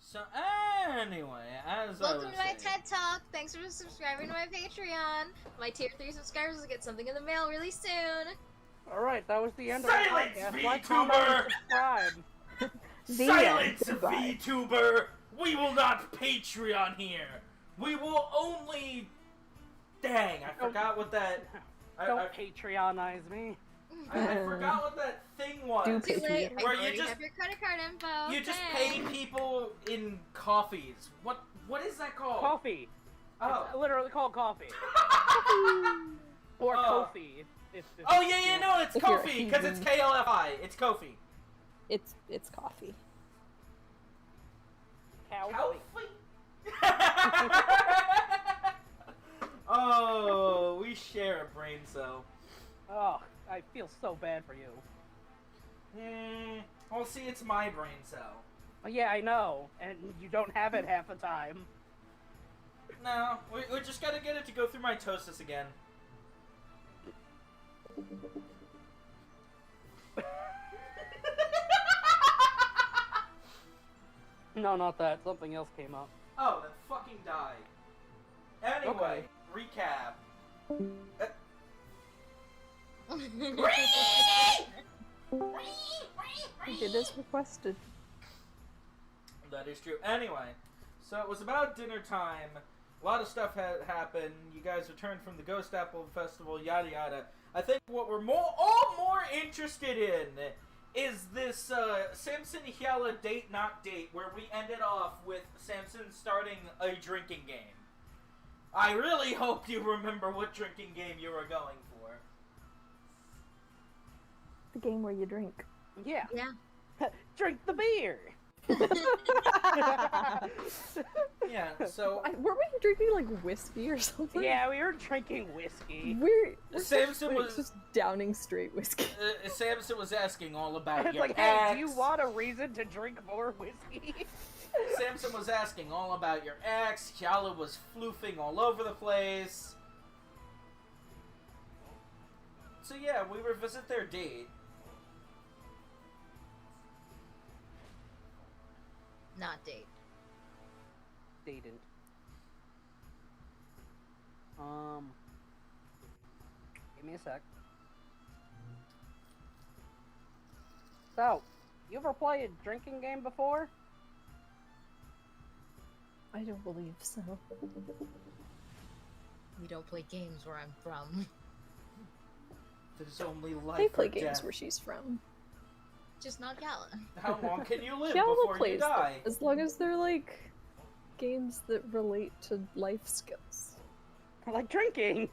So anyway, as I Welcome was to my saying, TED Talk. Thanks for subscribing to my Patreon. My tier 3 subscribers will get something in the mail really soon. Alright, that was the end Silence, of the podcast. Like, comment, and VTuber! subscribe. Silence, Goodbye. VTuber! We will not Patreon here. We will only. Dang, I forgot what that. Don't Patreonize me. I forgot what that thing was. Do Too late. I Where you already just- have your credit card info. You just Thanks. pay people in coffees. What is that called? Coffee. Oh. It's literally called coffee. Or Oh. Kofi. If Oh yeah, no, it's If you're a Kofi because it's heathen. KLFI. It's Kofi. It's coffee. Cow. Oh, we share a brain cell. Oh, I feel so bad for you. Well, see, it's my brain cell. Oh, yeah, I know. And you don't have it half the time. No, we just gotta get it to go through mitosis again. No, not that. Something else came up. Oh, then fucking die. Anyway, recap. You did as requested. That is true. Anyway, so it was about dinner time. A lot of stuff had happened. You guys returned from the Ghost Apple Festival, yada yada. I think what we're all more interested in is this Samson Hyala date not date, where we ended off with Samson starting a drinking game. I really hope you remember what drinking game you were going for. The game where you drink. Yeah. Yeah. Drink the beer. Yeah, so Were we drinking like whiskey or something? Yeah, we were drinking whiskey. We're Samson like, was- just downing straight whiskey. Samson was asking all about It's your like, ex. hey, do you want a reason to drink more whiskey? Samson was asking all about your ex. Hyala was floofing all over the place. So yeah, we revisit their date. Not date. They didn't. Give me a sec. So, you ever played a drinking game before? I don't believe so. We don't play games where I'm from. There's only life They play or games death. where she's from. Just not Gala. How long can you live Yalla before you plays them, die? as long as they're like games that relate to life skills. Like drinking!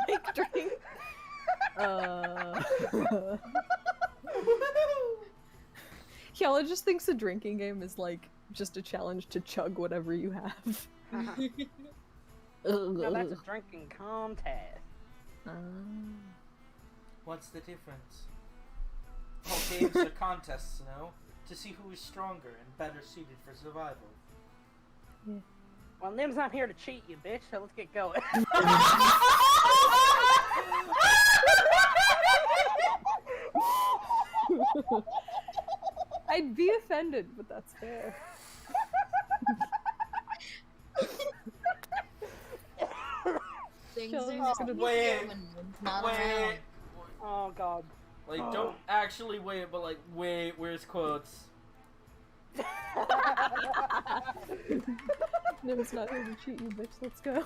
Like drink. Yalla just thinks a drinking game is like just a challenge to chug whatever you have. No, that's a drinking contest. What's the difference? All games are contests, no? To see who is stronger and better suited for survival. Yeah. Well, Nim's not here to cheat you, bitch, so let's get going. I'd be offended, but that's fair. Things Shall are we just just- Wait, when one's not wait. around. Oh, God. Like, don't actually wait, but like, wait, where's quotes? Nim's not here to cheat you, bitch. Let's go.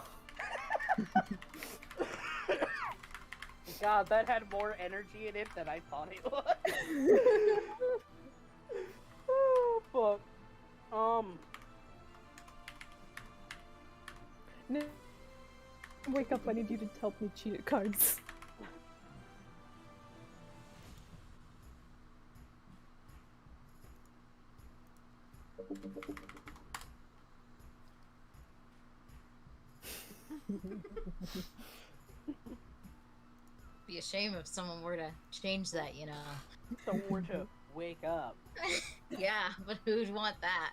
God, that had more energy in it than I thought it would. Oh, fuck. Nim, wake up! I need you to help me cheat at cards. Be a shame if someone were to change that, you know. So we're to wake up. Yeah, but who'd want that?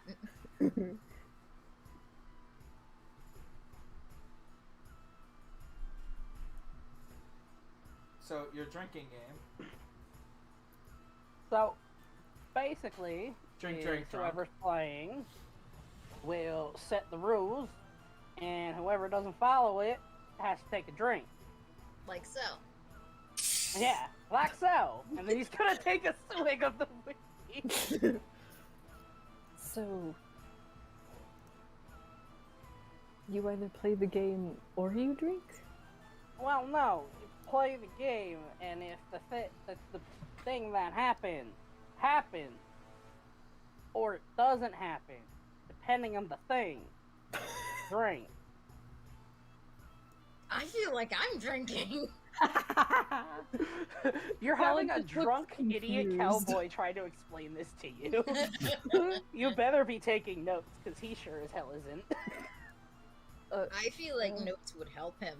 So, your drinking game. So, basically, Drink, is drink, drunk. whoever's playing will set the rules, and whoever doesn't follow it has to take a drink. Like so. Yeah, like so. And then he's gonna take a swig of the whiskey. So, you either play the game or you drink? Well, no. You play the game, and if the thing that happens, or it doesn't happen, depending on the thing, drink. I feel like I'm drinking. You're Helen having a just looks drunk idiot confused. cowboy try to explain this to you. You better be taking notes, because he sure as hell isn't. I feel like notes would help him.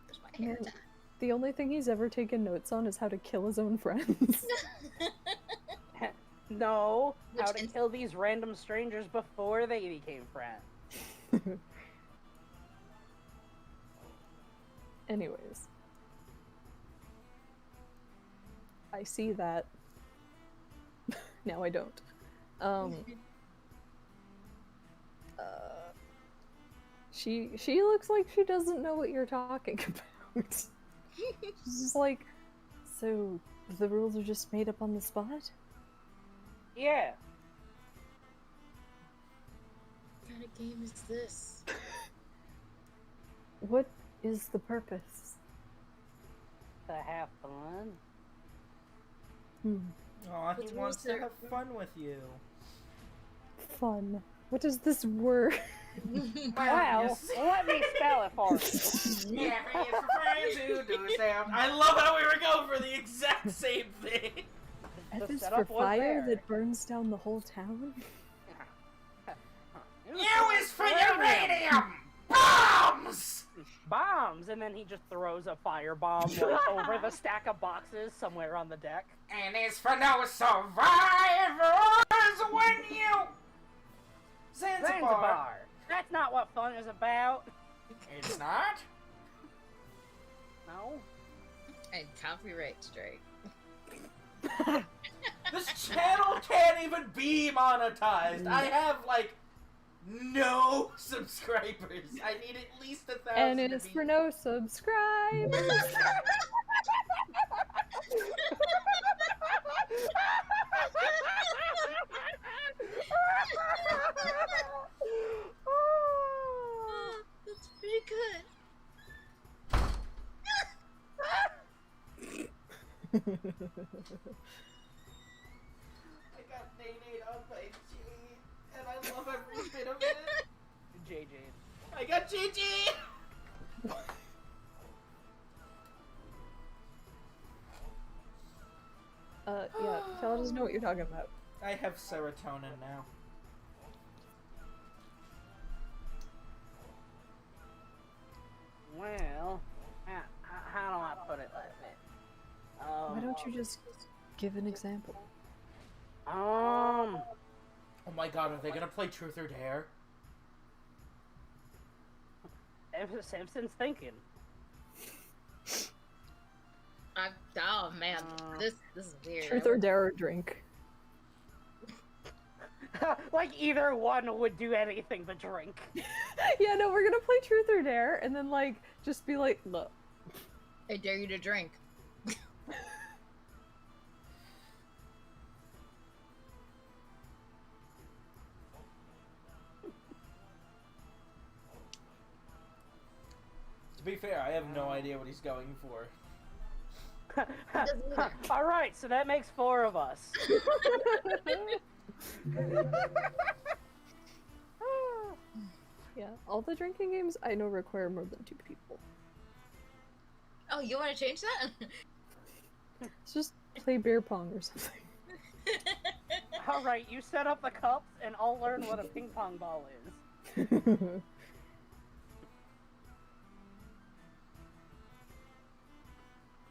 There's my hair tie. The only thing he's ever taken notes on is how to kill his own friends. No, Which how to is- kill these random strangers before they became friends. Anyways. I see that. Now I don't. She looks like she doesn't know what you're talking about. She's just like, so the rules are just made up on the spot? Yeah. What kind of game is this? What is the purpose? To have fun. Aw, he It's wants to Rooster. have fun with you. Fun. What is this word? Well, let me spell it for you. Yeah, it's for friends who do sound. I love how we were going for the exact same thing. F The is for setup was fire there. that burns down the whole town? U is for uranium! Bombs! Bombs, and then he just throws a firebomb like, over the stack of boxes somewhere on the deck. And is for no survivors when you... Zanzibar. Zanzibar. That's not what fun is about. It's not? No. And copyright strike. This channel can't even be monetized. I have, like, no subscribers. I need at least 1,000 And to it's be- for no subscribers. That's pretty good. I got Nate on my cheek, and I love every bit of it. JJ. I got Gigi! Yeah, tell us know what you're talking about. I have serotonin now. Well, how do I put it like that? Why don't you just give an example? Oh my god, are they gonna play Truth or Dare? Simpson's thinking. Oh man, this is weird. Truth or dare or drink? Like either one would do anything but drink. Yeah, no, we're gonna play truth or dare, and then like just be like, look. I dare you to drink. To be fair, I have no idea what he's going for. Doesn't either. Alright, so that makes 4 of us. Yeah, all the drinking games I know require more than 2 people. Oh, you want to change that? Let's just play beer pong or something. Alright, you set up the cups and I'll learn what a ping pong ball is.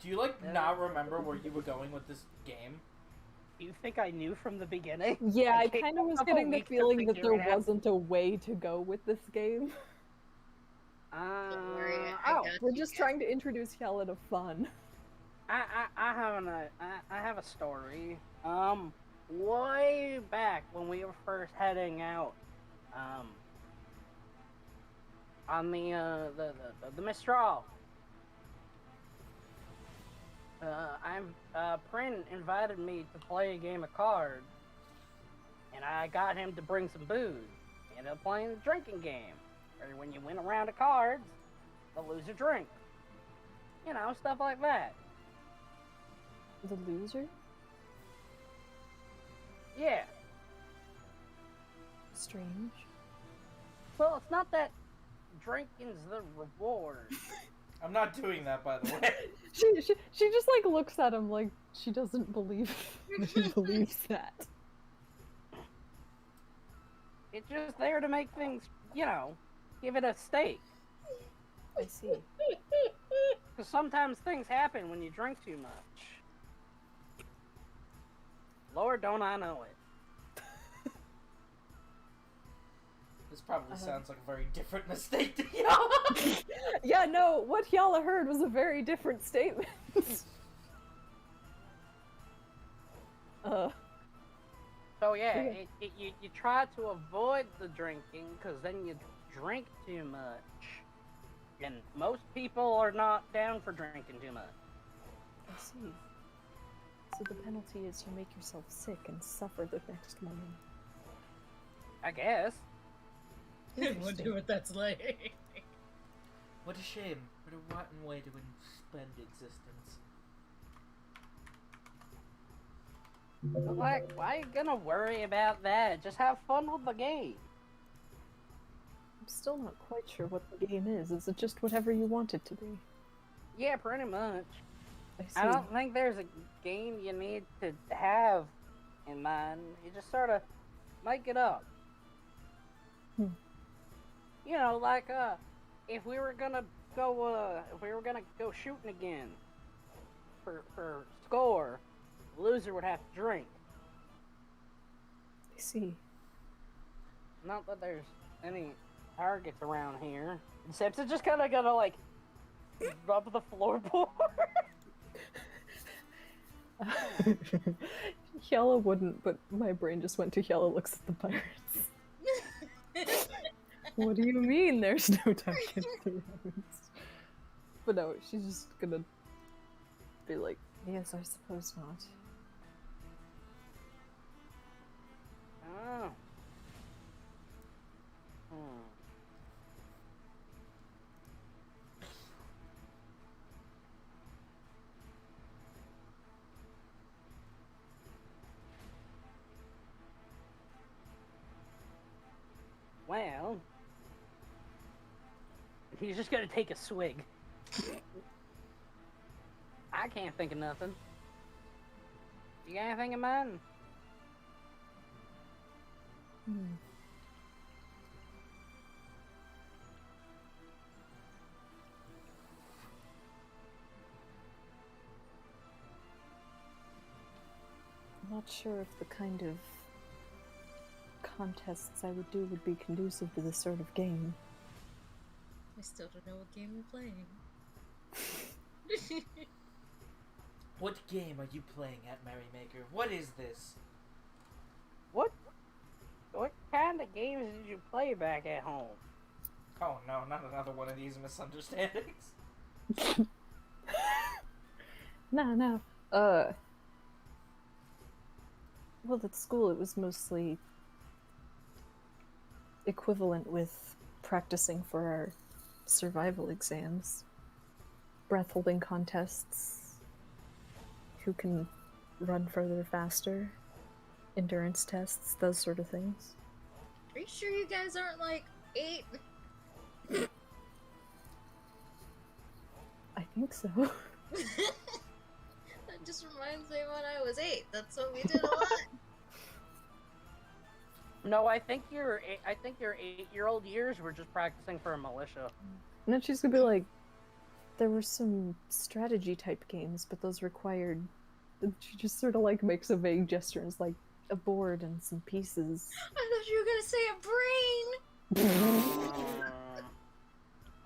Do you, like, not remember where you were going with this game? You think I knew from the beginning? Yeah, I came kind of was up a getting the week to feeling that figure there it out. wasn't a way to go with this game. Don't worry, I Oh, got We're you just guys. trying to introduce Yella to fun. I have a story. Way back when we were first heading out, on the Mistral. Prin invited me to play a game of cards, and I got him to bring some booze. We ended up playing a drinking game, where when you win a round of cards, the loser drinks. You know, stuff like that. The loser? Yeah. Strange. Well, it's not that drinking's the reward. I'm not doing that, by the way. She just like looks at him like she doesn't believe that he believes that. It's just there to make things, you know, give it a stake. I see. Because sometimes things happen when you drink too much. Lord, don't I know it. This probably sounds like a very different mistake to y'all. Yeah, no, what y'all heard was a very different statement. So yeah, you try to avoid the drinking because then you drink too much. And most people are not down for drinking too much. I see. So the penalty is you make yourself sick and suffer the next morning. I guess. I wonder what that's like. What a shame. What a rotten way to spend existence. Like, why are you gonna worry about that? Just have fun with the game. I'm still not quite sure what the game is. Is it just whatever you want it to be? Yeah, pretty much. I see. I don't think there's a game you need to have in mind. You just sort of make it up. You know, like, if we were gonna go shooting again for score, the loser would have to drink. I see. Not that there's any targets around here. Except it's just kind of gonna, like, rub the floorboard. Yella wouldn't, but my brain just went to Yella looks at the pirates. What do you mean there's no target around? But no, she's just gonna be like, yes, I suppose not. Oh. Well, he's just gonna take a swig. I can't think of nothing. You got anything in mind? I'm not sure if the kind of contests I would do would be conducive to this sort of game. I still don't know what game we're playing. What game are you playing at, Merrymaker? What is this? What kind of games did you play back at home? Oh no, not another one of these misunderstandings. No. Well, at school it was mostly equivalent with practicing for our survival exams. Breath holding contests. Who can run further faster. Endurance tests, those sort of things. Are you sure you guys aren't like 8? I think so. That just reminds me when I was 8. That's what we did a lot. No, I think your 8-year-old years were just practicing for a militia. And then she's gonna be like, there were some strategy type games, but those required... And she just sort of like makes a vague gesture and is like, a board and some pieces. I thought you were gonna say a brain!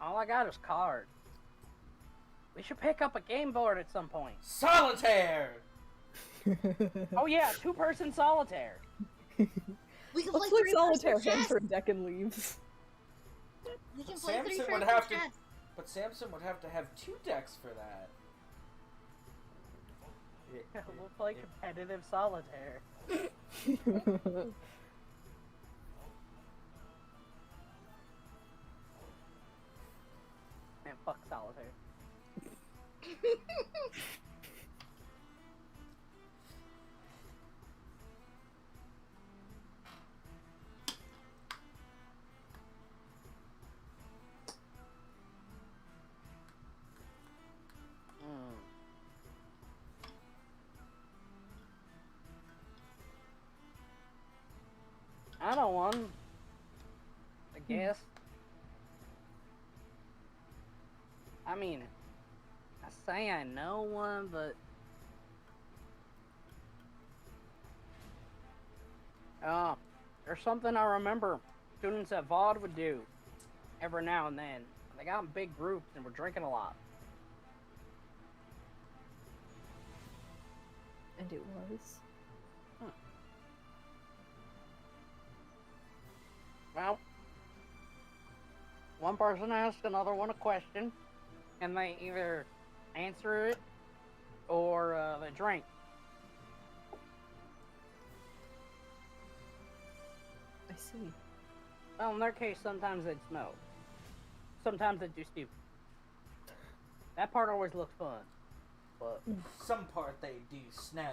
All I got is cards. We should pick up a game board at some point. Solitaire! Oh yeah, 2-person solitaire. We can Let's play play solitaire, three-person hand for chess. a deck and leave. We can But play Samson would three-person have to- chess. But Samson would have to have 2 decks for that. We'll play competitive solitaire. Man, fuck solitaire. I know one. I guess. I mean, I say I know one, but there's something I remember students at VOD would do every now and then. They got in big groups and were drinking a lot. And it was. Well, one person asked another one a question, and they either answer it or they drink. I see. Well, in their case, sometimes they'd smoke. Sometimes they'd do stupid. That part always looked fun. But Some part they do snow.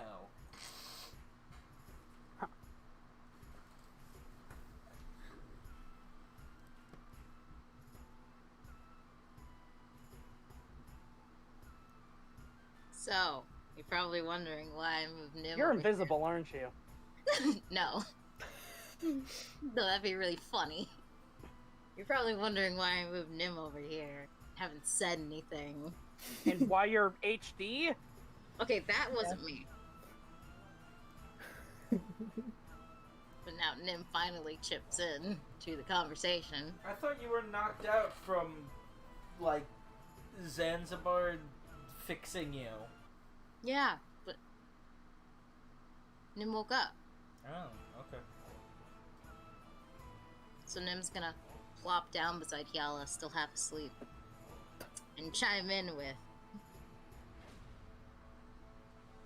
So, you're probably wondering why I moved Nim. you're over invisible, aren't you? here. No. No, that'd be really funny. You're probably wondering why I moved Nim over here. Haven't said anything. And why you're HD? Okay, that wasn't me. But now Nim finally chips in to the conversation. I thought you were knocked out from, like, Zanzibar fixing you. Yeah, but Nim woke up. Oh, okay. So Nim's gonna plop down beside Yala, still half asleep, and chime in with,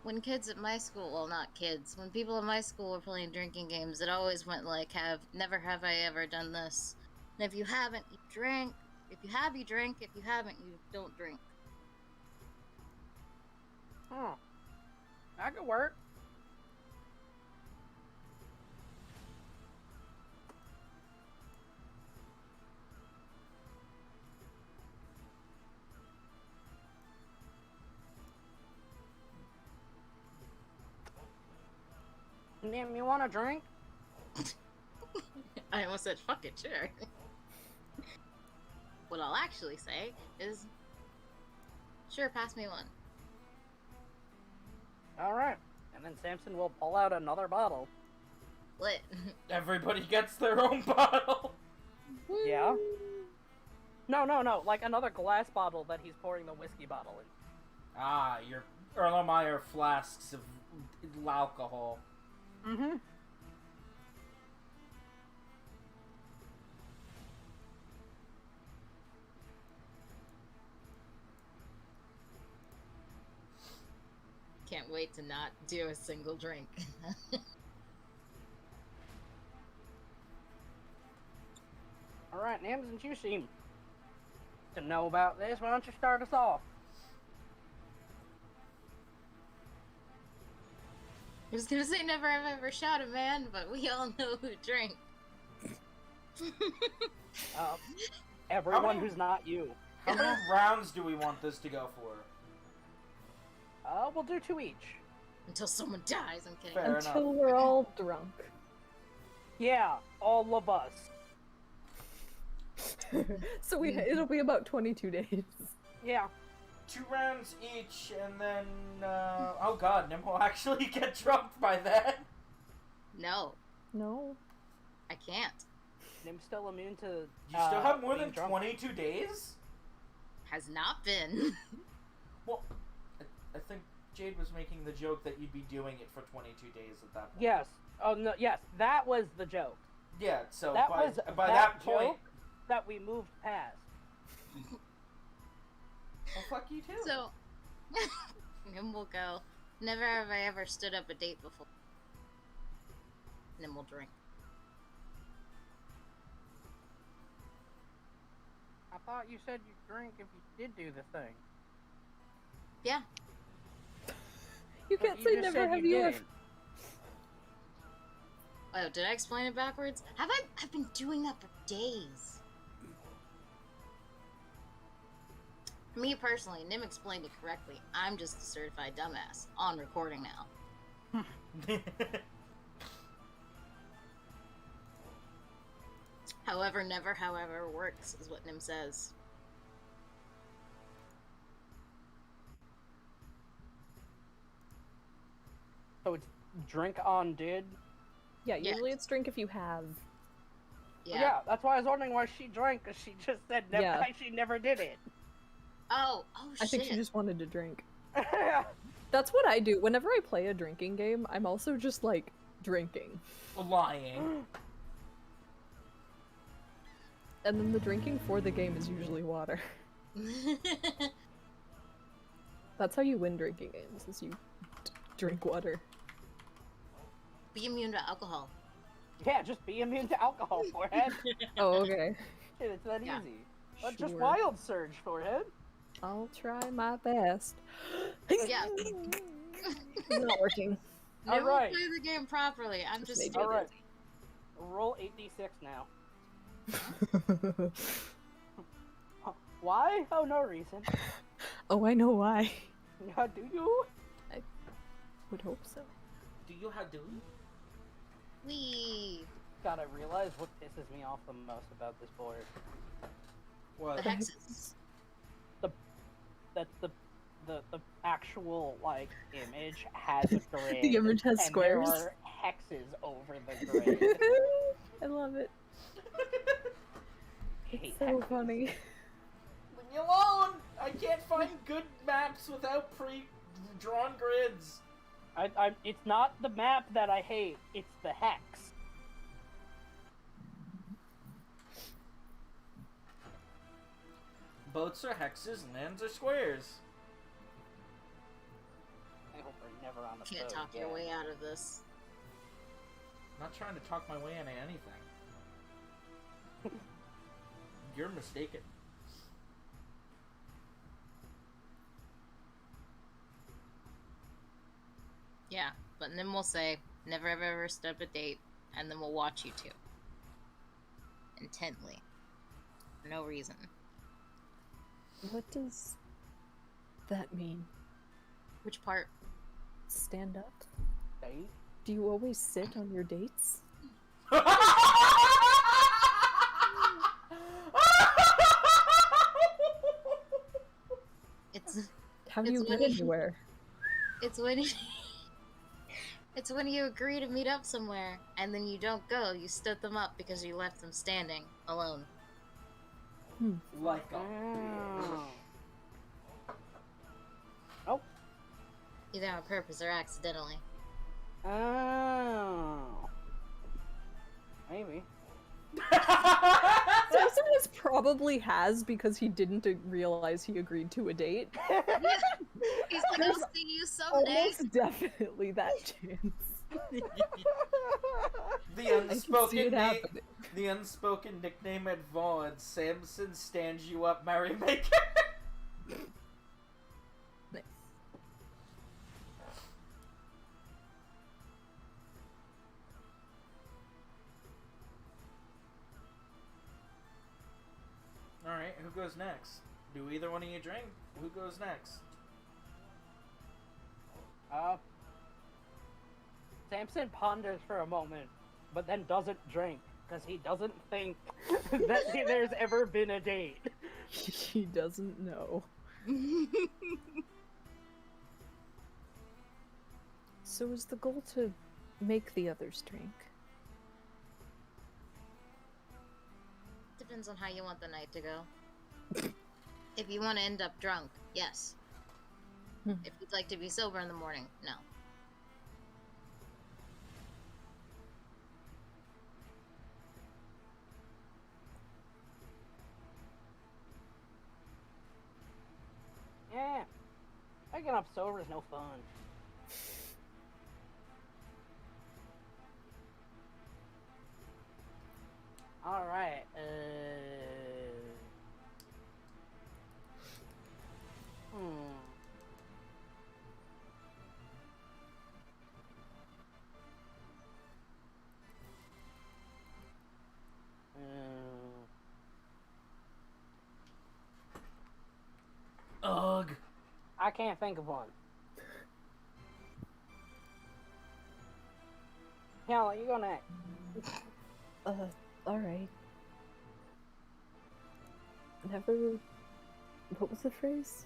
when kids at my school, well, not kids, when people in my school were playing drinking games, it always went like, never have I ever done this. And if you haven't, you drink. If you have, you drink. If you haven't, you don't drink. Oh, that could work. Nim, you want a drink? I almost said, fuck it, sure. What I'll actually say is, sure, pass me one. Alright. And then Samson will pull out another bottle. Lit. Everybody gets their own bottle. Yeah? No. Like another glass bottle that he's pouring the whiskey bottle in. Ah, your Erlenmeyer flasks of alcohol. Mm-hmm. Can't wait to not do a single drink. Alright, Nim, since you seem to know about this, why don't you start us off? I was gonna say never have ever shot a man, but we all know who drank. Everyone many- who's not you. How many rounds do we want this to go for? We'll do 2 each. Until someone dies, I'm kidding. Fair Until enough. we're all drunk. Yeah, all of us. So it'll be about 22 days. Yeah. 2 rounds each, and then, oh god, Nim will actually get drunk by then. No, No. I can't. Nim's still immune to. You still have more being than drunk. 22 days? Has not been. Well, I think Jade was making the joke that you'd be doing it for 22 days at that point. Yes. Oh no. Yes, that was the joke. Yeah, so That by was that point... joke that we moved past. Well, fuck you too. So, and we'll go. Never have I ever stood up a date before. And then we'll drink. I thought you said you'd drink if you did do the thing. Yeah. You can't You say just never said have you you ever. didn't. Oh, did I explain it backwards? I've been doing that for days. Me personally, Nim explained it correctly. I'm just a certified dumbass. On recording now. However, never, however, works, is what Nim says. So it's drink on did? Yeah, Yeah. usually it's drink if you have. Yeah. That's why I was wondering why she drank, because she just said never, Yeah. she never did it. Oh, shit. I think she just wanted to drink. That's what I do. Whenever I play a drinking game, I'm also just like drinking. Lying. And then the drinking for the game is usually water. That's how you win drinking games, is you drink water. Be immune to alcohol. Yeah, just be immune to alcohol, forehead. Oh, okay. Shit, it's that Yeah. easy. But just Sure. wild surge, forehead. I'll try my best. Yeah. It's not working. Nim will Alright. play the game properly. I'm Just just made you Alright. Roll 8d6 now. Why? Oh, no reason. Oh, I know why. Yeah, do you? Would hope so. Do you have to? Wee. God, I realize what pisses me off the most about this board. What? The hexes. That the actual, like, image has a grid. The image has and squares. there are hexes over the grid. I love it. Hate So hexes. funny. Leave me alone! I can't find good maps without pre-drawn grids. It's not the map that I hate, it's the hex. Boats are hexes, lands are squares. I hope we're never on a Can't boat talk your again. way out of this. I'm not trying to talk my way into anything. You're mistaken. Yeah, but then we'll say, never have ever stood up a date, and then we'll watch you two. Intently. For no reason. What does that mean? Which part? Stand up? Date? Do you always sit on your dates? It's How do It's you get when- anywhere? it's when it's when you agree to meet up somewhere and then you don't go. You stood them up because you left them standing alone. Like a Oh. Either on purpose or accidentally. Oh. Maybe. Samson probably has because he didn't realize he agreed to a date. He's like, I'll see you someday. Almost definitely that chance. The I can see unspoken it happening. the unspoken nickname at Vaughn, Samson stands you up, merrymaker. Nice. Alright, who goes next? Do either one of you drink? Who goes next? Samson ponders for a moment, but then doesn't drink, because he doesn't think that there's ever been a date. He doesn't know. So is the goal to make the others drink? Depends on how you want the night to go. If you want to end up drunk, yes. If you'd like to be sober in the morning, no. Yeah. Waking up sober is no fun. Alright, Hmm. Ugh. I can't think of one. Hell, you go next. Alright. Never. What was the phrase?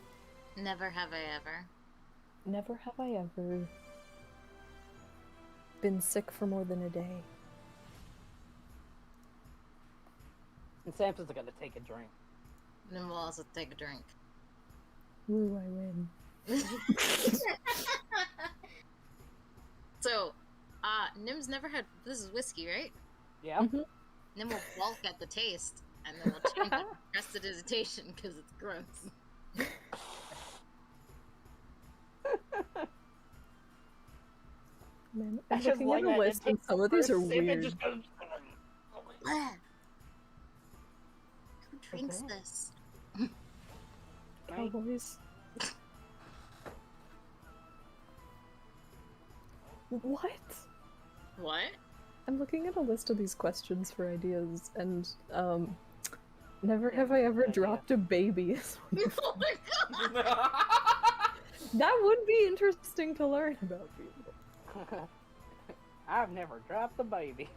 Never have I ever. Never have I ever been sick for more than a day. And Samson's gonna take a drink. And then we'll also take a drink. Woo, I win. So, Nim's never had. This is whiskey, right? Yeah. Mhm. Nim will balk at the taste, and then we'll change it to prestidigitation because it's gross. Man, I I'm just looking like at the that. list It and takes some the of these are first sip and weird. just goes... Blah. Who drinks Okay. this? Cowboys. What? What? I'm looking at a list of these questions for ideas, and never Yeah, have I ever good idea. dropped a baby. is one of Oh my god! them. That would be interesting to learn about people. I've never dropped a baby.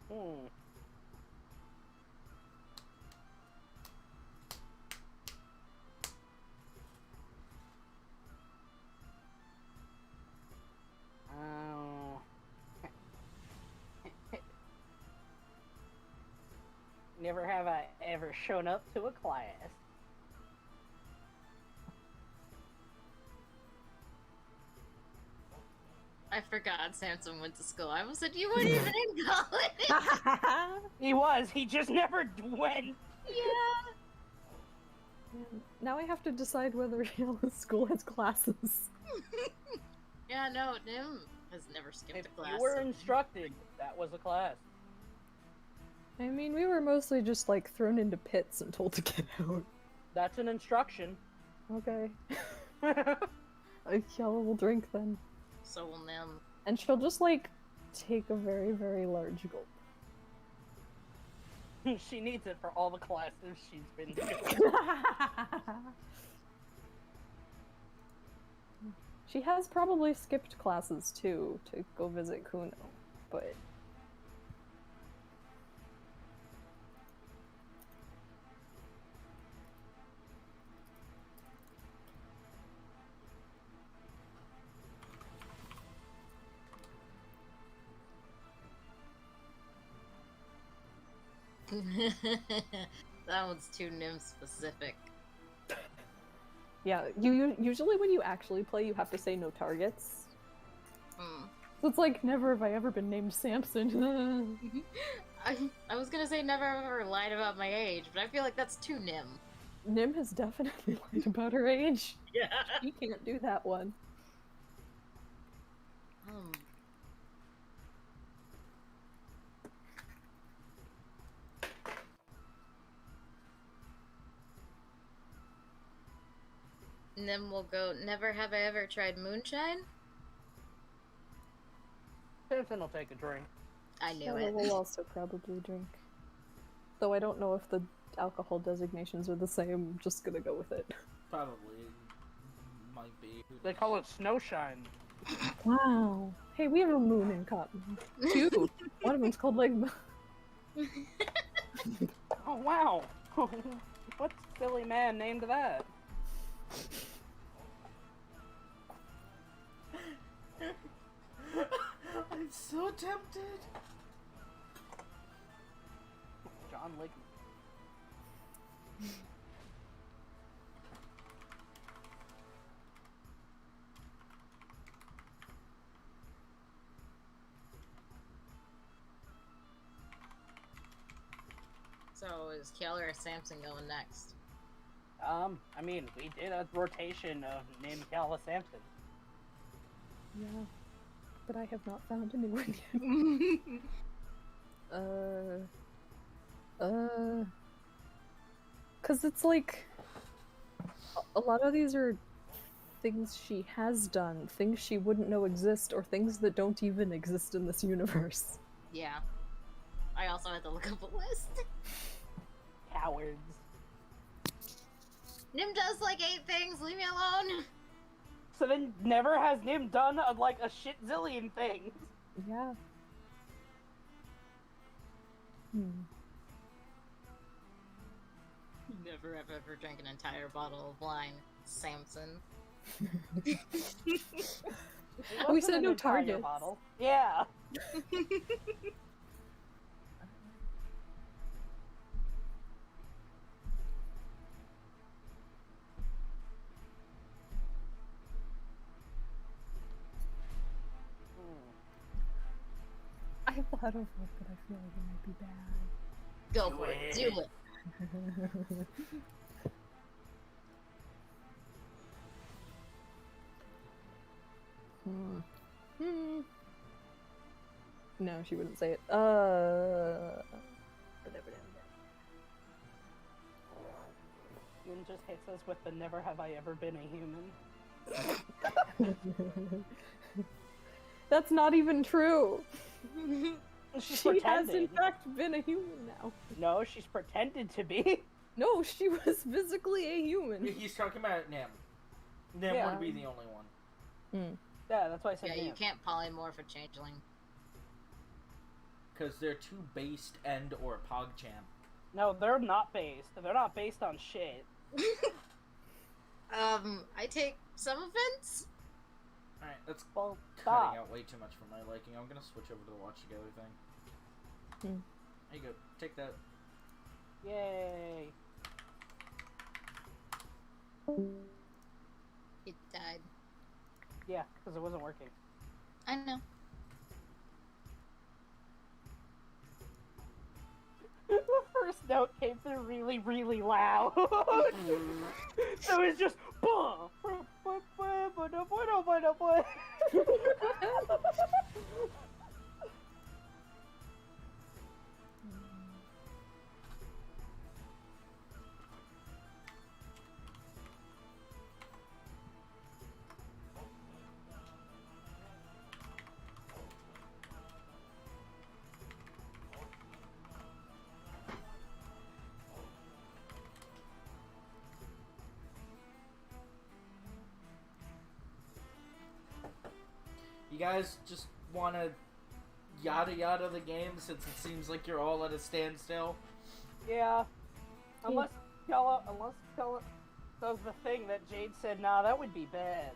Hmm. Oh. Never have I ever shown up to a class. I forgot Samson went to school. I almost said you weren't even in college. He was. He just never went. Yeah. Now I have to decide whether Yale's school has classes. Yeah, no, Nim has never skipped If a class. you were instructed, that was a class. I mean, we were mostly just like thrown into pits and told to get out. That's an instruction. Okay. Yale will drink then. So will Nim. And she'll just like take a very, very large gulp. She needs it for all the classes she's been to. She has probably skipped classes too to go visit Kuno, but That one's too Nim specific. yeah, you usually when you actually play, you have to say no targets. Hmm. So it's like, never have I ever been named Samson. I was gonna say never ever lied about my age, but I feel like that's too Nim. Nim has definitely lied about her age. Yeah. She can't do that one. Nim will go, never have I ever tried moonshine? Samson will take a drink. I knew Stella it. will also probably drink. Though I don't know if the alcohol designations are the same, I'm just gonna go with it. Probably. Might be. They call it snowshine. Wow. Hey, we have a moon in Cotton. Two. One of them's called like... Oh wow! What silly man named that? I'm so tempted. John on lick me. So is Keller or Samson going next? I mean, we did a rotation of named Kala Sampson. Yeah. But I have not found anyone yet. Cause it's like a lot of these are things she has done, things she wouldn't know exist, or things that don't even exist in this universe. Yeah. I also had to look up a list. Cowards. Nim does like 8 things, leave me alone! So then never has Nim done like a shit zillion things. Yeah. Never have ever drank an entire bottle of wine, Samson. We said no targets. Bottle. Yeah. I thought of one, but I feel like it might be bad. Go for it, do it! No, she wouldn't say it. Nim just hits us with the never have I ever been a human. That's not even true. She's She has pretending. in fact been a human now. No, she's pretended to be. No, she was physically a human. He's talking about Nim. Nim Yeah. would be the only one. Yeah, that's why I said Yeah, Nim. you can't polymorph a changeling. Because they're too based and or PogChamp. No, they're not based. They're not based on shit. I take some offense. Alright, that's Well, cutting stop. out way too much for my liking. I'm gonna switch over to the watch together thing. Hmm. There you go. Take that. Yay. It died. Yeah, because it wasn't working. I know. The first note came through really, really loud. So it's just. You guys just want to yada yada the game since it seems like you're all at a standstill? Yeah. Unless Kella does the thing that Jade said, nah, that would be bad.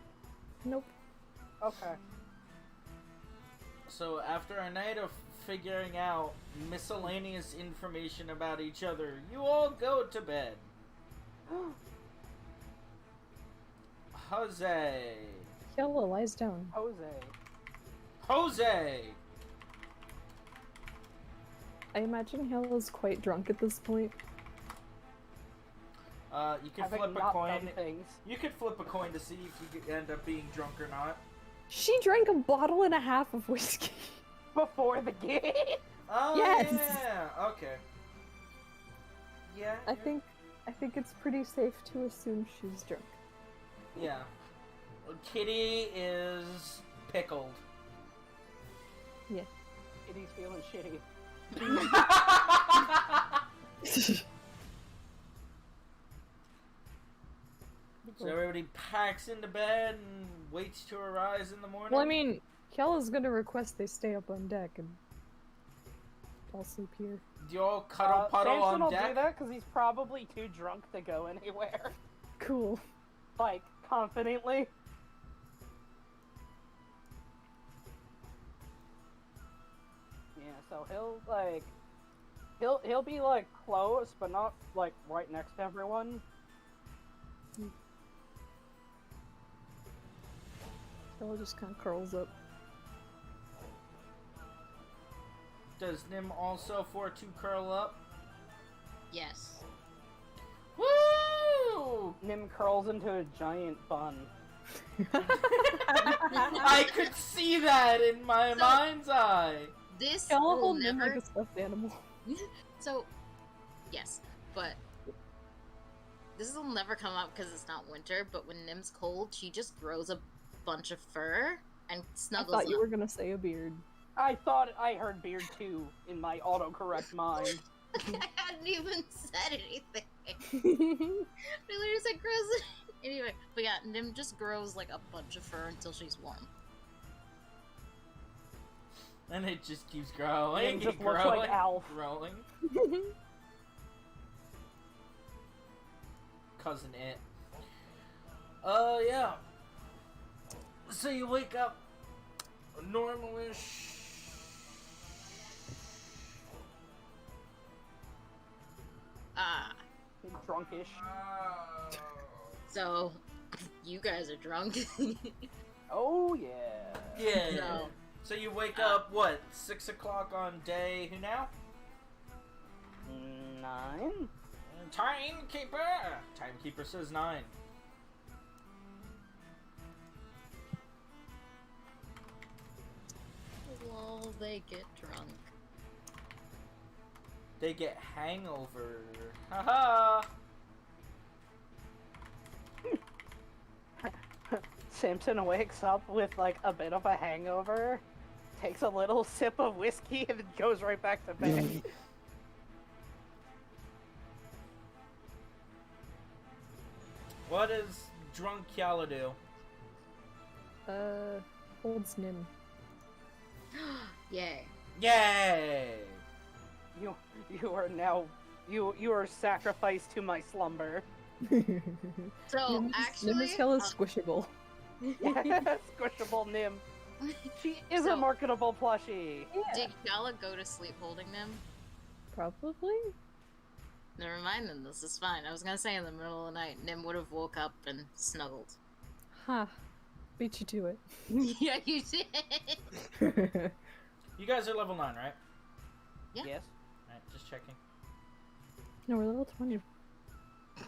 Nope. Okay. So after a night of figuring out miscellaneous information about each other, you all go to bed. Jose. Kella lies down. Jose! I imagine Hella's quite drunk at this point. You can Having flip a not coin. done things. You could flip a coin to see if you could end up being drunk or not. She drank a bottle and a half of whiskey. Before the game. Oh Yes! yeah. Okay. Yeah. I think it's pretty safe to assume she's drunk. Yeah. Kitty is pickled. Yeah. Kitty's feeling shitty. So everybody packs into bed and waits to arise in the morning. Well, I mean, Kella's gonna request they stay up on deck and I'll sleep here. do you all cuddle puddle Samson on will deck? do that because he's probably too drunk to go anywhere. Cool. Like, confidently. Yeah, so he'll, like, He'll be like close, but not like right next to everyone. Stella just kind of curls up. Does Nim also for to curl up? Yes. Woo! Nim curls into a giant bun. I could see that in my mind's eye. This Y'all will hold Nim never. like a stuffed animal. So, yes, but this will never come up because it's not winter. But when Nim's cold, she just grows a bunch of fur and I snuggles thought you up. were gonna say a beard. I thought I heard beard too in my autocorrect mind. I hadn't even said anything. Really, just like grows. Anyway, but yeah, Nim just grows like a bunch of fur until she's warm. And it just keeps growing. Nim just and looks growing, like Alf. growing. Cousin It. Yeah. So you wake up normalish. Ah, Drunkish. so you guys are drunk. Oh yeah. Yeah. No. So you wake up, what, 6 o'clock on day, who now? 9? Timekeeper! Timekeeper says 9. Well, they get drunk. They get hangover. Haha! Simpson wakes up with like a bit of a hangover, takes a little sip of whiskey, and then goes right back to bed. What does drunk Yala do? Holds Nim. Yay. Yay! You are now you are sacrificed to my slumber. So Nim actually, is hella squishable. Squishable Nim. She is So- a marketable plushie. did Yala go to sleep holding them? Probably. Never mind then, this is fine. I was gonna say in the middle of the night, Nim would have woke up and snuggled. Ha. Beat you to it. Yeah, you did! You guys are level 9, right? Yeah. Yes. Alright, just checking. No, we're level 20. Did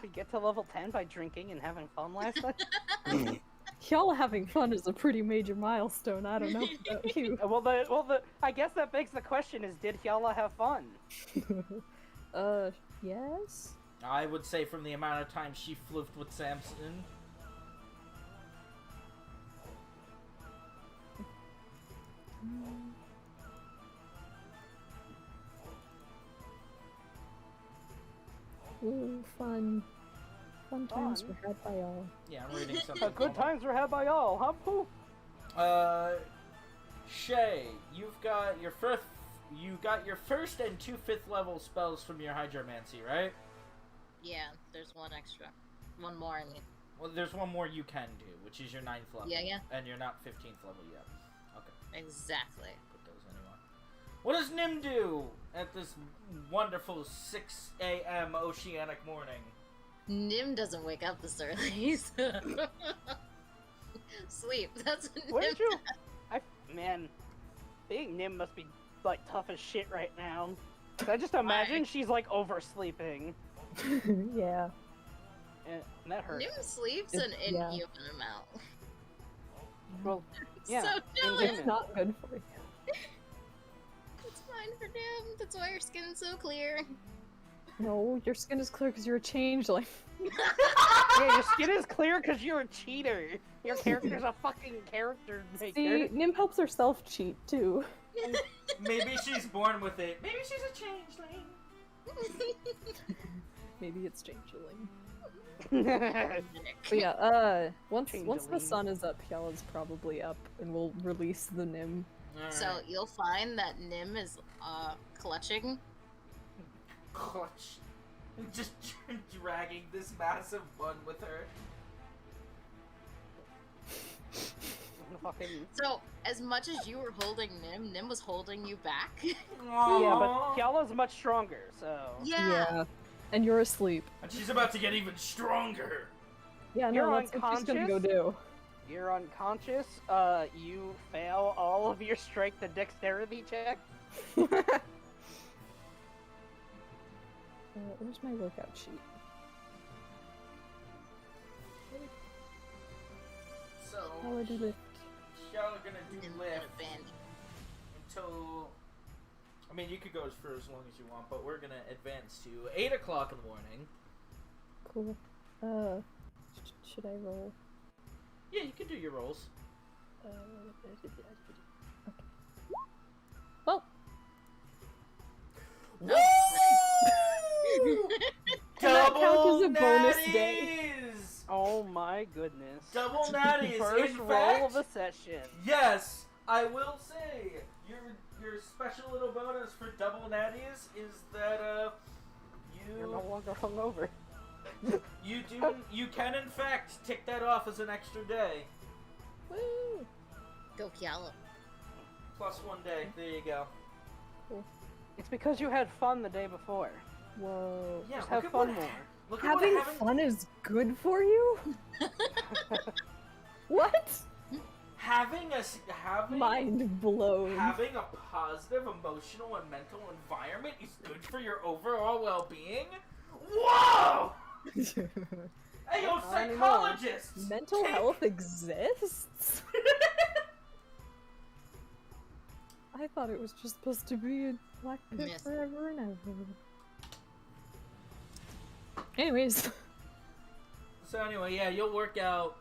we get to level 10 by drinking and having fun last night? Y'all having fun is a pretty major milestone. I don't know about you. I guess that begs the question: is did Hyala have fun? Yes? I would say from the amount of time she floofed with Samson. Ooh, fun. Fun times were had by all. Yeah, I'm reading something. Good times were had by all, huh? Pooh. Shay, you got your first and 2 5th level spells from your Hydromancy, right? Yeah, there's one extra. One more, I mean. Well, there's one more you can do, which is your 9th level. Yeah. And you're not 15th level yet. Okay, Exactly. put those anywhere. What does Nim do at this wonderful 6 a.m. oceanic morning? Nim doesn't wake up this early, so... Sleep, that's what What Nim did you? Man, being Nim must be like tough as shit right now. I just imagine she's like oversleeping, Yeah. and that hurts. Nim sleeps It's- an yeah. inhuman amount. Well, yeah, So inhuman. jealous! It's not good for you. It's fine for Nim, that's why her skin's so clear. No, your skin is clear because you're a changeling. Yeah, your skin is clear because you're a cheater. Your character's a fucking character maker. See, Nim helps herself cheat too. Maybe she's born with it. Maybe she's a changeling. Maybe it's changeling. Yeah. But yeah, once the Changeling. sun is up, Hyala's probably up, and we'll release the Nim. So Alright. you'll find that Nim is clutching. Clutch. Just dragging this massive bun with her. Fuck. fucking... So, as much as you were holding Nim was holding you back. Yeah, Aww. but Kiala's much stronger, so... Yeah. And you're asleep. And she's about to get even stronger. Yeah, You're no, that's what she's gonna go unconscious? do. You're unconscious, you fail all of your strength and dexterity check. Where's my workout sheet? So, How would you lift? y'all are gonna do And lift band. until... I mean, you could go for as long as you want, but we're gonna advance to 8 o'clock in the morning. Cool. Should I roll? Yeah, you can do your rolls. Okay. Well, Woo! Can that count as a bonus natties! day? Oh my goodness. Double natties! First In roll fact, of the session. yes, I will say, your special little bonus for double natties is that, You're no longer hungover. you can in fact tick that off as an extra day. woo! Go Kiala. Plus 1 day, there you go. It's because you had fun the day before. Whoa. Yeah, Just look have at fun what- more. Look at what Having fun is good for you? What? having Mind blown. having a positive emotional and mental environment is good for your overall well-being? Whoa! Hey, yo, Not anymore. psychologists! Mental take- health exists? I thought it was just supposed to be a black pit Yes. forever and ever. Anyways. So anyway, yeah, you'll work out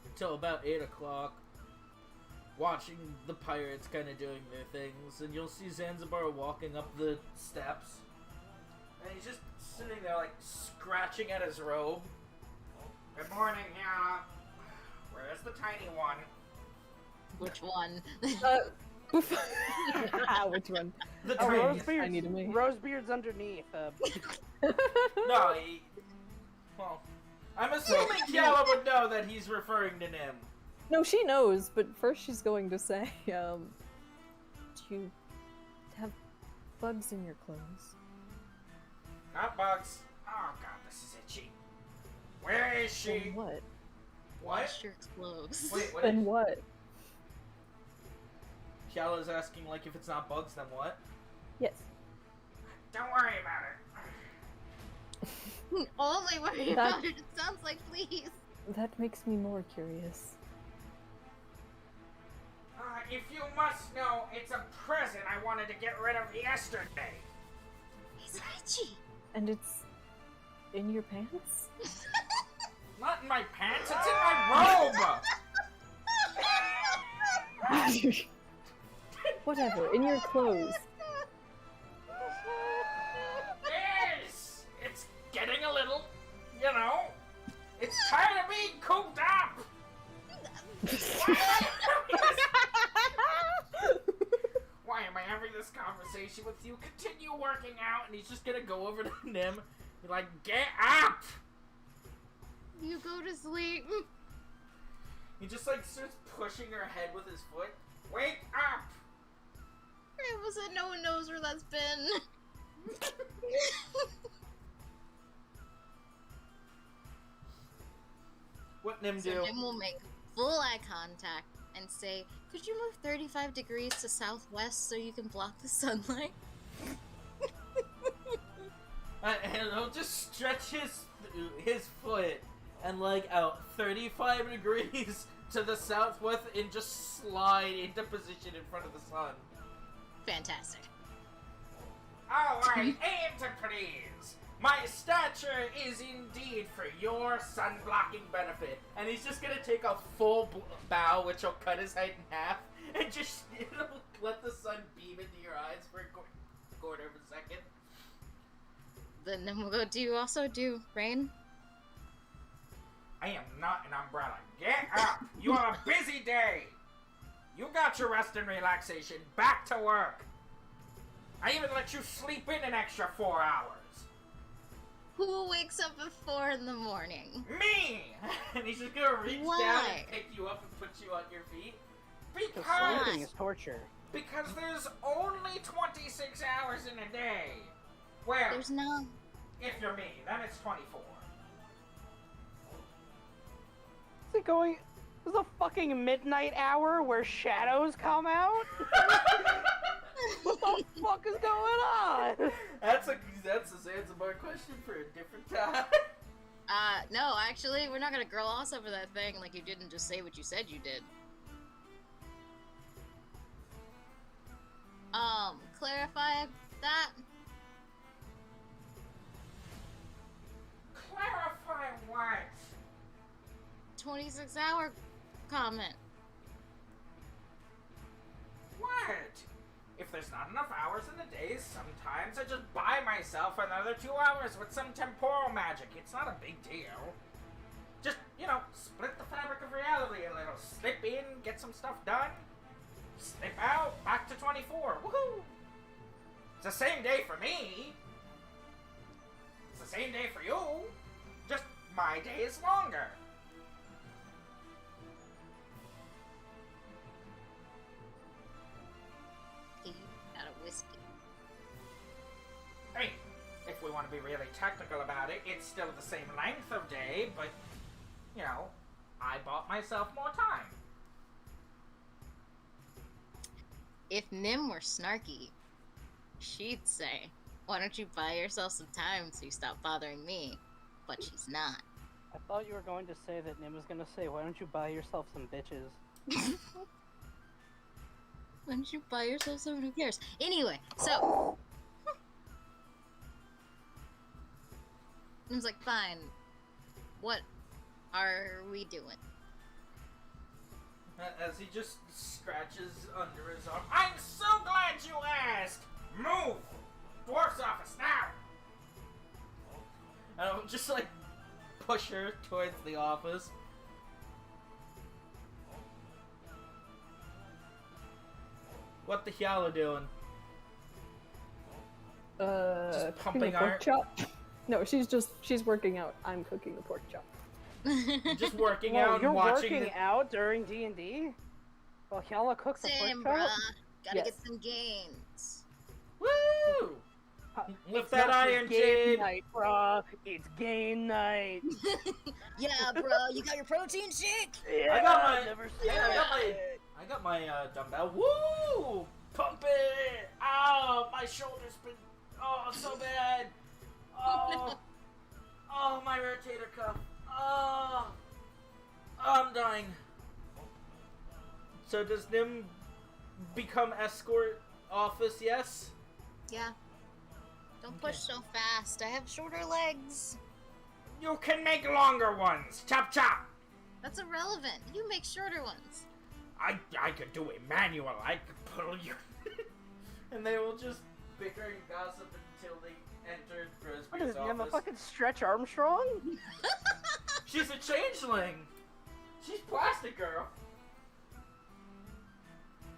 until about 8 o'clock, watching the pirates kind of doing their things, and you'll see Zanzibar walking up the steps, and he's just sitting there, like, scratching at his robe. Good morning, Hannah. Where's the tiny one? Which one? Which one? The Oh, tiny. Tiny to me. Rosebeard's underneath. No, well, I'm assuming Kiala would know that he's referring to Nim. No, she knows, but first she's going to say, do you have bugs in your clothes? Not bugs. Oh god, this is itchy. Where is she? Then what? What? Sure explodes. Wait, what? Then what? Kiala's asking, like, if it's not bugs, then what? Yes. Don't worry about it. Only worry That- about it. It sounds like please. That makes me more curious. If you must know, it's a present I wanted to get rid of yesterday. He's itchy. And it's in your pants? Not in my pants, it's in my robe! Whatever, in your clothes. Yes! It's getting a little, you know, it's tired of being cooped up! Why am I having this conversation with you? Continue working out, and he's just gonna go over to Nim, be like, get up! You go to sleep. He just like starts pushing her head with his foot. Wake up! It was a no one knows where that's been. What Nim So do? Nim will make full eye contact and say, "Could you move 35 degrees to southwest so you can block the sunlight?" And he'll just stretch his foot and like out 35 degrees to the southwest and just slide into position in front of the sun. Fantastic. Alright, aim to please! My stature is indeed for your sun-blocking benefit. And he's just gonna take a full bow, which will cut his head in half, and just let the sun beam into your eyes for a quarter of a second. Then Nim will go, "Do you also do rain?" I am not an umbrella. Get up! You have a busy day! You got your rest and relaxation. Back to work! I even let you sleep in an extra 4 hours. Who wakes up at 4 in the morning? Me! And he's just gonna reach down Why? and pick you up and put you on your feet. Because Because sleeping is torture. there's only 26 hours in a day. Well, There's no. if you're me, then it's 24. Is it going? Is a fucking midnight hour where shadows come out? What the fuck is going on? That's a Zanzibar question for a different time. No, actually, we're not gonna gloss over that thing like you didn't just say what you said you did. Clarify that? Clarify what? 26-hour comment. What? If there's not enough hours in the day, sometimes I just buy myself another 2 hours with some temporal magic. It's not a big deal. Just, split the fabric of reality a little. Slip in, get some stuff done. Slip out, back to 24. Woohoo! It's the same day for me. It's the same day for you. Just my day is longer. You got a whiskey. I mean, if we want to be really technical about it, it's still the same length of day, but, I bought myself more time. If Nim were snarky, she'd say, why don't you buy yourself some time so you stop bothering me? But she's not. I thought you were going to say that Nim was going to say, why don't you buy yourself some bitches? Why don't you buy yourself some? Who cares? Anyway, so Nim's like, fine. What are we doing? As he just scratches under his arm. I'm so glad you asked! Move! Dwarf's office, now! And I'll just, push her towards the office. What the hell are doing? Just pumping cooking a pork iron. chop. No, she's working out. I'm cooking the pork chop. Just working Whoa, out you're and watching working out during D&D? While Hyala cooks a Same, pork bruh. chop? Gotta Yes. get some gains. Woo! Lift It's that not iron, just game Jade! night, bruh. It's game night. Yeah, bro, you got your protein shake? Yeah, I got my- never yeah, said I it. got my dumbbell. Woo! Pump it! Ow! My shoulder's been. Oh, so bad! Oh! Oh, my rotator cuff. Oh! I'm dying. So does Nim become escort office, yes? Yeah. Don't Okay. push so fast. I have shorter legs. You can make longer ones! Chop chop! That's irrelevant. You make shorter ones. I could do it manual. I could pull you. And they will just bicker and gossip until they enter What is Dresby's it, Nim, a office. fucking Stretch Armstrong? She's a changeling! She's plastic girl!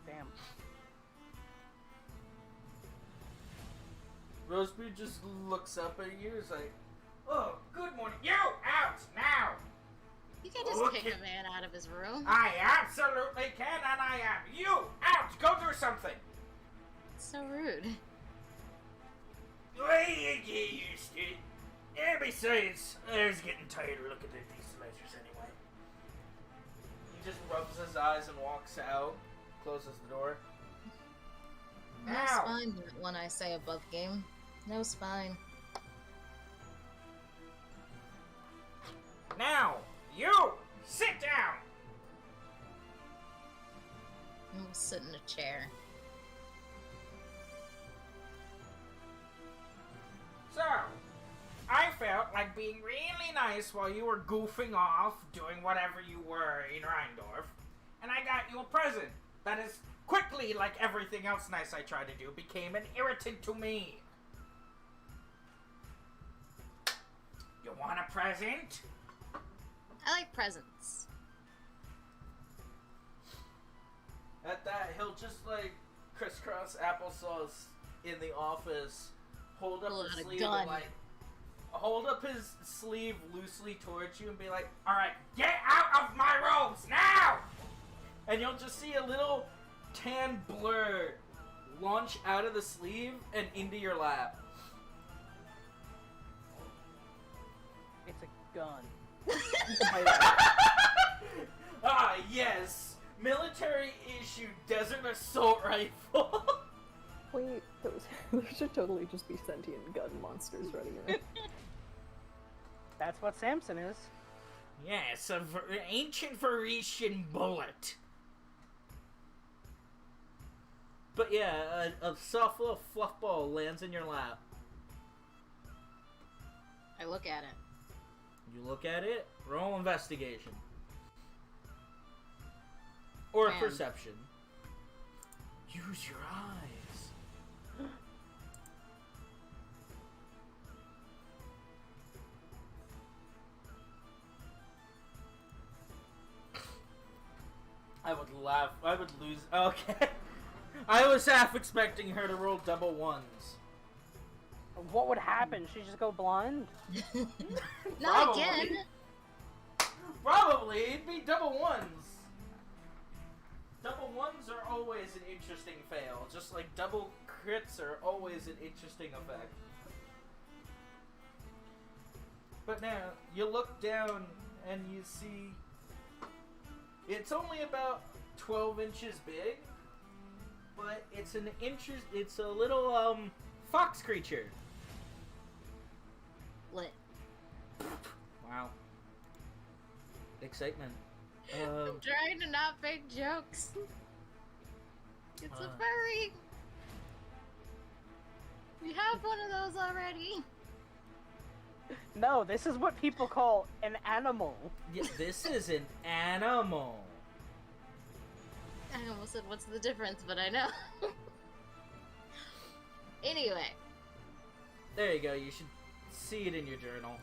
Damn. Roseby just looks up at you and is like, oh, good morning. You! Out! Now! You can just Look kick at- a man out of his room. I absolutely can, and I am. You! Out! Go do something! It's so rude. Well, you get used to it. And besides, I was getting tired of looking at these ledgers anyway. He just rubs his eyes and walks out, closes the door. No Ow. spine when I say above game. No spine. Now, you! Sit down! I'm gonna sit in a chair. So, I felt like being really nice while you were goofing off, doing whatever you were in Rheindorf, and I got you a present that is quickly, like everything else nice I tried to do, became an irritant to me. You want a present? I like presents. At that, he'll just, crisscross applesauce in the office, hold up Pull his out a sleeve gun. and, hold up his sleeve loosely towards you and be like, "Alright, get out of my robes now!" And you'll just see a little tan blur launch out of the sleeve and into your lap. It's a gun. Ah, yes! Military-issued desert assault rifle! Wait, there should totally just be sentient gun monsters running around. That's what Samson is. Yes, an ancient Varetian bullet. But yeah, a soft little fluff ball lands in your lap. I look at it. You look at it, roll investigation. Or Man. perception. Use your eyes. I would laugh. I would lose. Okay. I was half expecting her to roll double ones. What would happen? She'd just go blind? Not Probably. again! Probably. It'd be double ones. Double ones are always an interesting fail. Just like double crits are always an interesting effect. But now, you look down and you see... It's only about 12 inches big. But it's it's a little, fox creature. Lit. Wow. Excitement. I'm trying to not make jokes. It's a furry. We have one of those already. No, this is what people call an animal. Yeah, this is an animal. I almost said, what's the difference? But I know. Anyway. There you go. You should see it in your journal.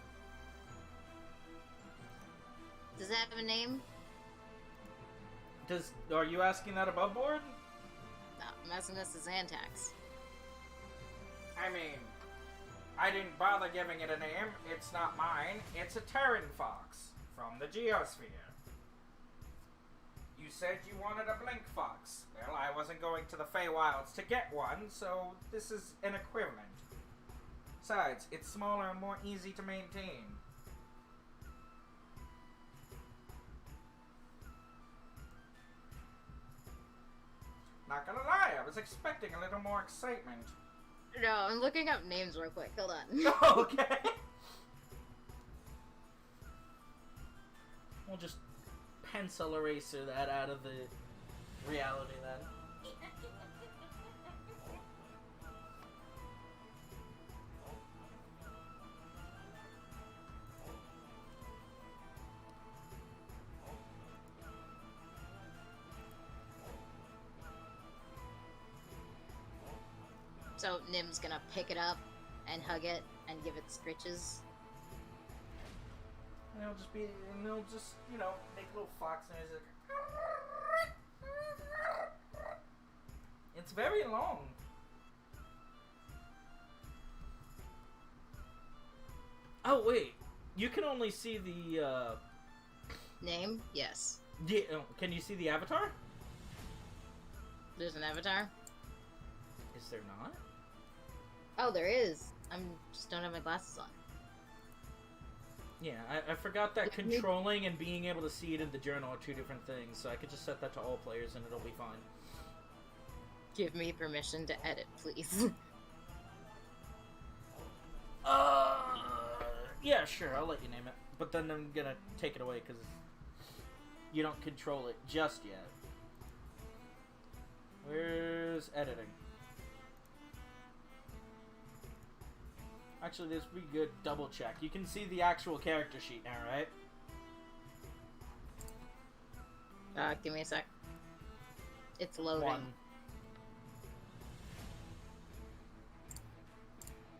Does it have a name? Are you asking that above board? No, I'm asking this to Xantax. I mean, I didn't bother giving it a name. It's not mine. It's a Terran fox from the Geosphere. You said you wanted a blink fox. Well, I wasn't going to the Feywilds to get one, so this is an equivalent. Besides, it's smaller and more easy to maintain. Not gonna lie, I was expecting a little more excitement. No, I'm looking up names real quick. Hold on. Okay. We'll just pencil eraser that out of the reality then. So Nim's gonna pick it up and hug it and give it scritches. And they'll just, you know, make little fox noises. It's very long. Oh wait, you can only see the Name? Yes. yeah, can you see the avatar? There's an avatar? Is there not? Oh, there is. I'm just don't have my glasses on. Yeah, I forgot that controlling and being able to see it in the journal are two different things, so I could just set that to all players and it'll be fine. Give me permission to edit, please. Yeah, sure, I'll let you name it. But then I'm gonna take it away because you don't control it just yet. Where's editing? Actually, this would be good double check. You can see the actual character sheet now, right? Give me a sec. It's loading. 1.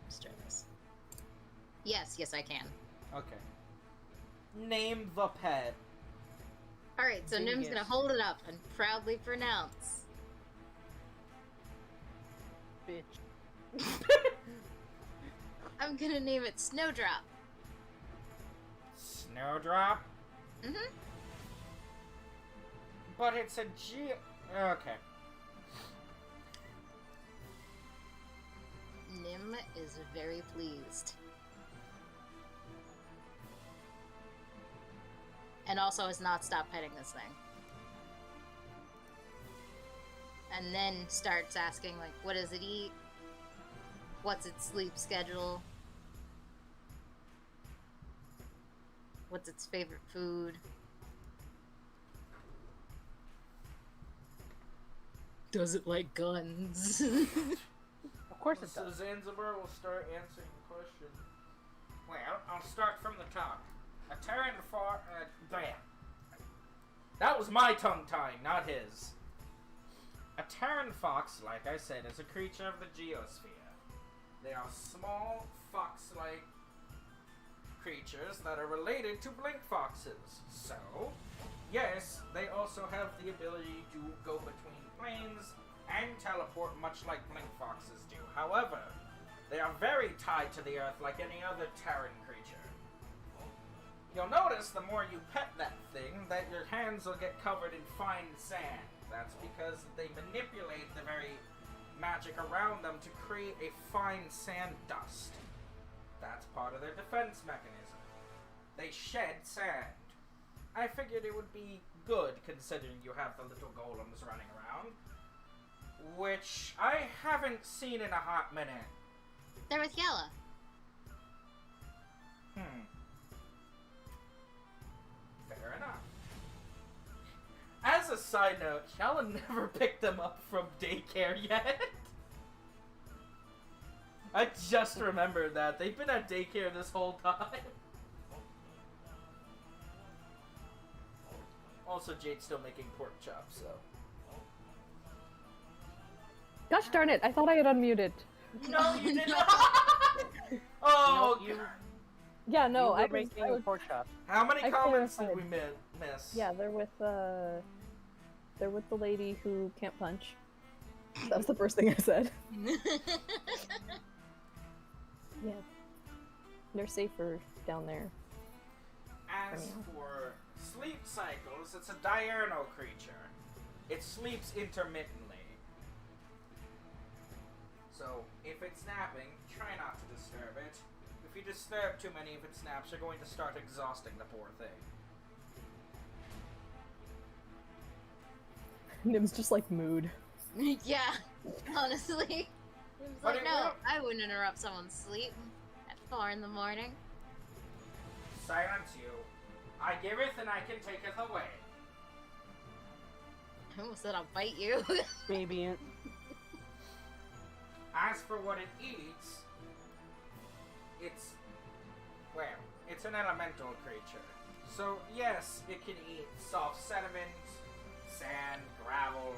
Let's try this. Yes, I can. Okay. Name the pet. Alright, so Nim's gonna hold it up and proudly pronounce. Bitch. I'm gonna name it Snowdrop. Snowdrop? Mm-hmm. But it's a G... Okay. Nim is very pleased. And also has not stopped petting this thing. And then starts asking, like, what does it eat? What's its sleep schedule? What's its favorite food? Does it like guns? Of course it So does. Zanzibar will start answering the question. Well, I'll start from the top. A Terran far... bam. That was my tongue tying, not his. A Terran fox, like I said, is a creature of the geosphere. They are small, fox-like creatures that are related to blink foxes. So, yes, they also have the ability to go between planes and teleport much like blink foxes do. However, they are very tied to the earth like any other Terran creature. You'll notice the more you pet that thing, that your hands will get covered in fine sand. That's because they manipulate the very magic around them to create a fine sand dust. That's part of their defense mechanism. They shed sand. I figured it would be good considering you have the little golems running around. Which I haven't seen in a hot minute. They're with Yella. Fair enough. As a side note, Yella never picked them up from daycare yet. I just remembered that. They've been at daycare this whole time. Also, Jade's still making pork chops, so... Gosh darn it, I thought I had unmuted. No, you did not! Oh, No, you- God. Yeah, no, you I were was, making I was- pork chops. How many I comments did clarified. we miss? Yeah, they're with the lady who can't punch. That was the first thing I said. Yeah. They're safer down there. As for sleep cycles, it's a diurnal creature. It sleeps intermittently. So, if it's napping, try not to disturb it. If you disturb too many of its naps, you're going to start exhausting the poor thing. Nim's just like mood. Yeah, honestly. It was But like, it no, will- I wouldn't interrupt someone's sleep at 4 in the morning. Silence you. I giveth and I can taketh away. I almost said I'll bite you. Maybe it. As for what it eats, it's an elemental creature. So yes, it can eat soft sediment, sand, gravel.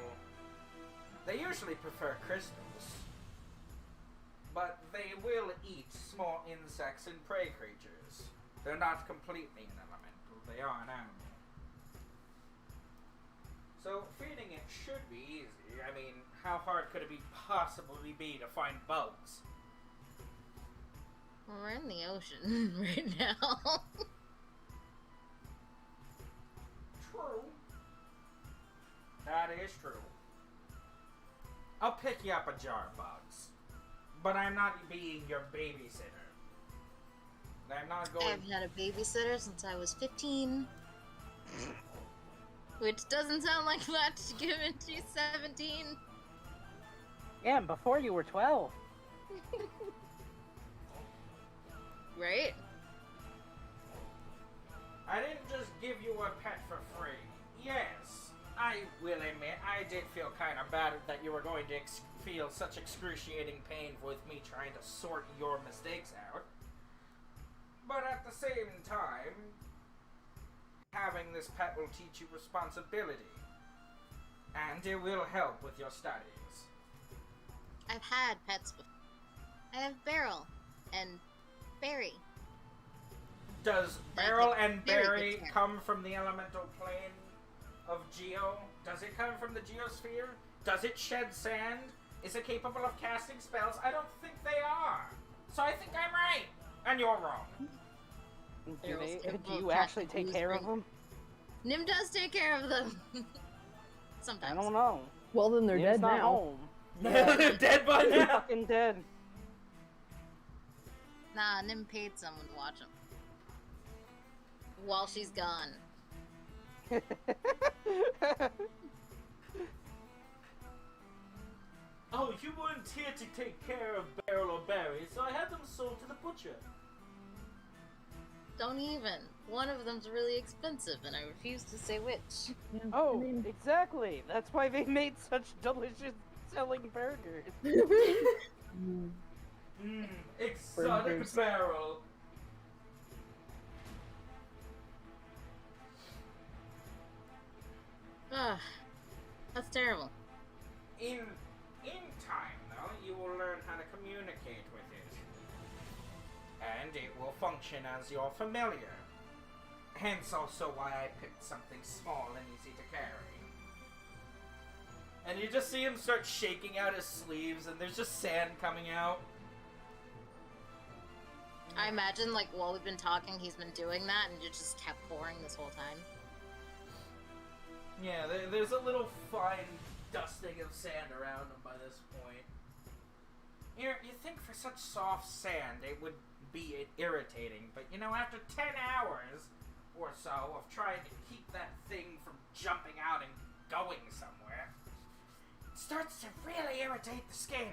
They usually prefer crystals. But they will eat small insects and prey creatures. They're not completely an elemental, they are an animal. So feeding it should be easy. I mean, how hard could it possibly be to find bugs? We're in the ocean right now. True. That is true. I'll pick you up a jar of bugs. But I'm not being your babysitter. I'm not going... I've had a babysitter since I was 15. Which doesn't sound like much given she's 17. Yeah, before you were 12. Right? I didn't just give you a pet for free. Yes, I will admit I did feel kind of bad that you were going to feel such excruciating pain with me trying to sort your mistakes out. But at the same time, having this pet will teach you responsibility. And it will help with your studies. I've had pets before. I have Beryl and Barry. Does That's Beryl a and very Barry good pet. come from the elemental plane of Geo? Does it come from the geosphere? Does it shed sand? Is it capable of casting spells? I don't think they are. So I think I'm right, and you're wrong. Do you actually take care of them? Nim does take care of them. Sometimes. I don't know. Well, then they're Nim's dead not now. home. They're dead by They're now. fucking dead. Nah, Nim paid someone to watch them. While she's gone. Oh, you weren't here to take care of Beryl or Barry, so I had them sold to the butcher. Don't even. One of them's really expensive, and I refuse to say which. Yeah, Oh, I mean, exactly. That's why they made such delicious selling burgers. Exotic Burgers. Beryl. Ugh. That's terrible. In time, though, you will learn how to communicate with it. And it will function as your familiar. Hence also why I picked something small and easy to carry. And you just see him start shaking out his sleeves, and there's just sand coming out. I imagine, like, while we've been talking, he's been doing that, and it just kept pouring this whole time. Yeah, there's a little fine dusting of sand around him by this point. You think for such soft sand it would be irritating, but you know, after 10 hours or so of trying to keep that thing from jumping out and going somewhere, it starts to really irritate the skin.